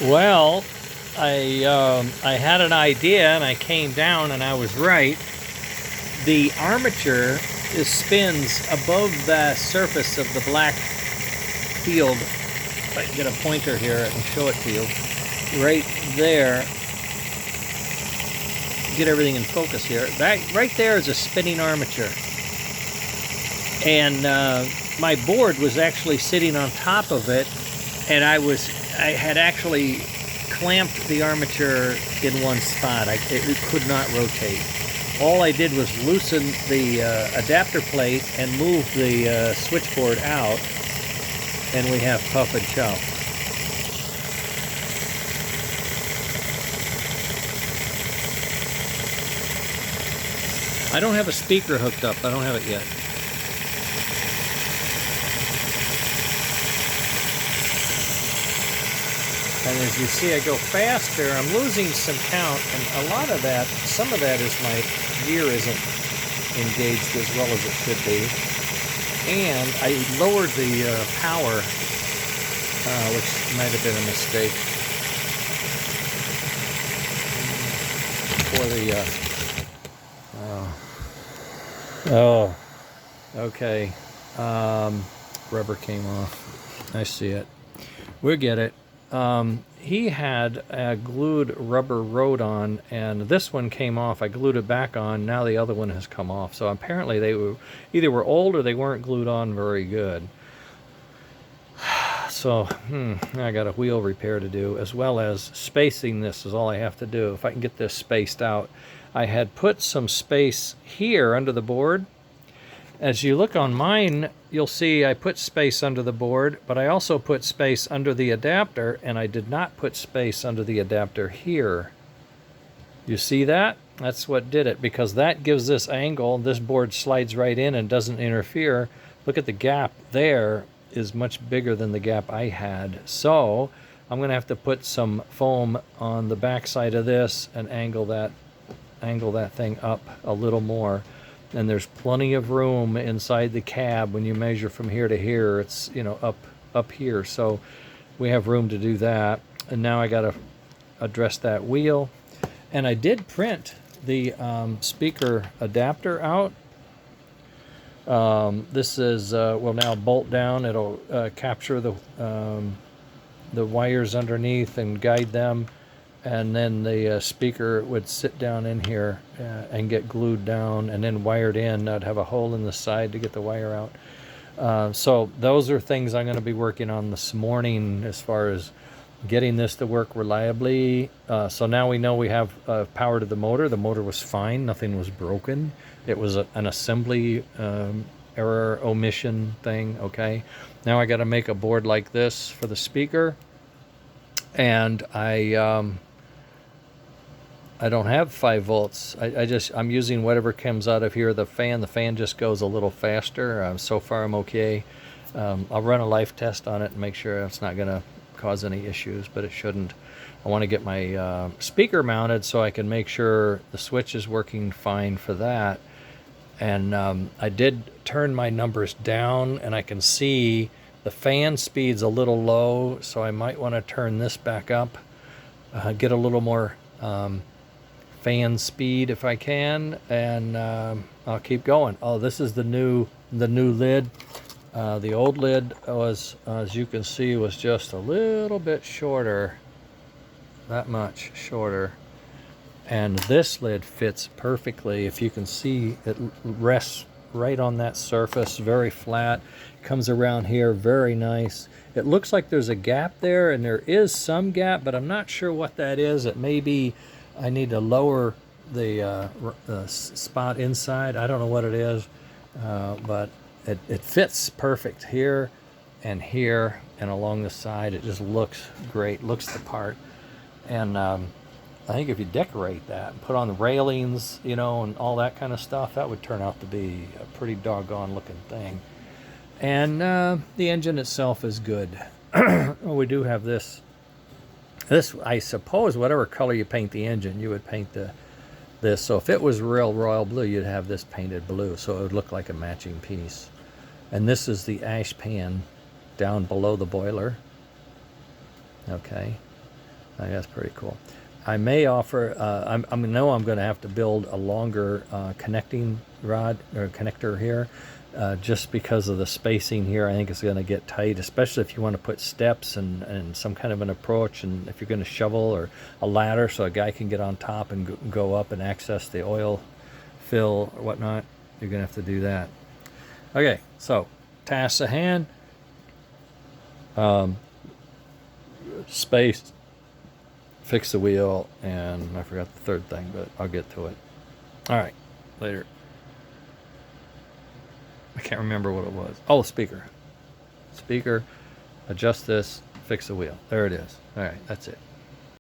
Well, I had an idea and I came down and I was right. The armature spins above the surface of the black field. If I can get a pointer here, I can show it to you. Right there. Get everything in focus here. That right there is a spinning armature. And my board was actually sitting on top of it, and I had actually clamped the armature in one spot. It could not rotate. All I did was loosen the adapter plate and move the switchboard out, and we have puff and chow. I don't have a speaker hooked up. I don't have it yet. And as you see, I go faster. I'm losing some count, and a lot of that, some of that is my gear isn't engaged as well as it should be. And I lowered the power, which might have been a mistake. For the oh, okay. Rubber came off. I see it. We'll get it. He had a glued rubber rode on, and this one came off. I glued it back on. Now the other one has come off. So apparently they were either old or they weren't glued on very good. So I got a wheel repair to do, as well as spacing. This is all I have to do. If I can get this spaced out. I had put some space here under the board. As you look on mine, you'll see I put space under the board, but I also put space under the adapter, and I did not put space under the adapter here. You see that? That's what did it, because that gives this angle. This board slides right in and doesn't interfere. Look at the gap there is much bigger than the gap I had. So I'm going to have to put some foam on the back side of this and angle that thing up a little more. And there's plenty of room inside the cab when you measure from here to here. It's, you know, up here, so we have room to do that. And now I got to address that wheel. And I did print the speaker adapter out. This is will now bolt down. It'll capture the wires underneath and guide them. And then the speaker would sit down in here and get glued down and then wired in. I'd have a hole in the side to get the wire out. So those are things I'm going to be working on this morning as far as getting this to work reliably. So now we know we have power to the motor. The motor was fine. Nothing was broken. It was an assembly error omission thing. Okay. Now I got to make a board like this for the speaker. And I don't have 5 volts. I'm using whatever comes out of here. The fan just goes a little faster. So far I'm okay. I'll run a life test on it and make sure it's not going to cause any issues, but it shouldn't. I want to get my speaker mounted so I can make sure the switch is working fine for that. And I did turn my numbers down, and I can see the fan speed's a little low, so I might want to turn this back up, get a little more fan speed if I can, and I'll keep going. Oh, this is the new lid. The old lid was, as you can see, was just a little bit shorter, that much shorter. And this lid fits perfectly. If you can see, it rests right on that surface, very flat. Comes around here, very nice. It looks like there's a gap there, and there is some gap, but I'm not sure what that is. It may be I need to lower the spot inside. I don't know what it is, but it fits perfect here and along the side. It just looks great, looks the part. And I think if you decorate that and put on the railings, you know, and all that kind of stuff, that would turn out to be a pretty doggone looking thing. And the engine itself is good. We do have this, I suppose, whatever color you paint the engine, you would paint this. So if it was real royal blue, you'd have this painted blue, so it would look like a matching piece. And this is the ash pan down below the boiler. Okay. That's pretty cool. I may offer. I know I'm going to have to build a longer connecting rod or connector here, just because of the spacing here. I think it's going to get tight, especially if you want to put steps and some kind of an approach, and if you're going to shovel or a ladder so a guy can get on top and go up and access the oil fill or whatnot. You're going to have to do that. Okay, so tasks at hand. Space. Fix the wheel, and I forgot the third thing, but I'll get to it. All right, later. I can't remember what it was. Oh, speaker. Speaker, adjust this, fix the wheel. There it is. All right, that's it.